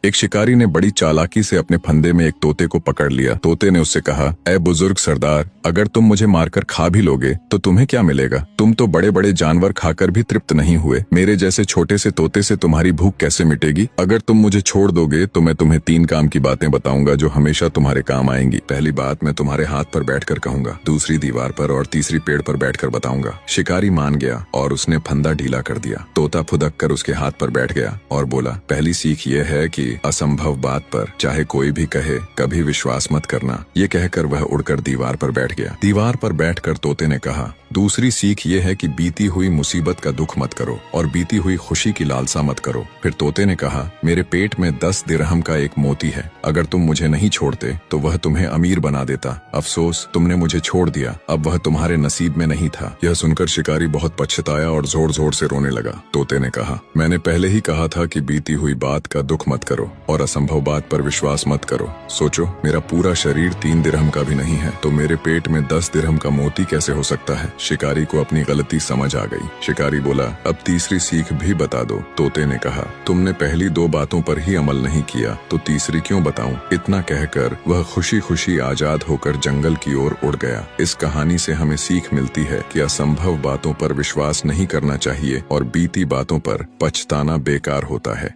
एक शिकारी ने बड़ी चालाकी से अपने फंदे में एक तोते को पकड़ लिया। तोते ने उससे कहा, ऐ बुजुर्ग सरदार, अगर तुम मुझे मारकर खा भी लोगे तो तुम्हें क्या मिलेगा? तुम तो बड़े बड़े जानवर खाकर भी तृप्त नहीं हुए। मेरे जैसे छोटे से तोते से तुम्हारी भूख कैसे मिटेगी? अगर तुम मुझे छोड़ दोगे तो मैं तुम्हें 3 काम की बातें बताऊंगा जो हमेशा तुम्हारे काम आएंगी। पहली बात मैं तुम्हारे हाथ पर बैठकर कहूंगा, दूसरी दीवार पर और तीसरी पेड़ पर बैठकर बताऊंगा। शिकारी मान गया और उसने फंदा ढीला कर दिया। तोता फुदक कर उसके हाथ पर बैठ गया और बोला, पहली सीख ये है कि असंभव बात पर चाहे कोई भी कहे कभी विश्वास मत करना। ये कहकर वह उड़कर दीवार पर बैठ गया। दीवार पर बैठकर तोते ने कहा, दूसरी सीख ये है कि बीती हुई मुसीबत का दुख मत करो और बीती हुई खुशी की लालसा मत करो। फिर तोते ने कहा, मेरे पेट में 10 दिरहम का एक मोती है। अगर तुम मुझे नहीं छोड़ते तो वह तुम्हें अमीर बना देता। अफसोस तुमने मुझे छोड़ दिया, अब वह तुम्हारे नसीब में नहीं था। यह सुनकर शिकारी बहुत पछताया और जोर जोर से रोने लगा। तोते ने कहा, मैंने पहले ही कहा था कि बीती हुई बात का दुख मत करो और असंभव बात पर विश्वास मत करो। सोचो, मेरा पूरा शरीर 3 दिरहम का भी नहीं है, तो मेरे पेट में 10 दिरहम का मोती कैसे हो सकता है? शिकारी को अपनी गलती समझ आ गई। शिकारी बोला, अब तीसरी सीख भी बता दो। तोते ने कहा, तुमने पहली 2 बातों पर ही अमल नहीं किया तो तीसरी क्यों बताऊं? इतना कहकर वह खुशी खुशी आजाद होकर जंगल की ओर उड़ गया। इस कहानी से हमें सीख मिलती है कि असंभव बातों पर विश्वास नहीं करना चाहिए और बीती बातों पर पछताना बेकार होता है।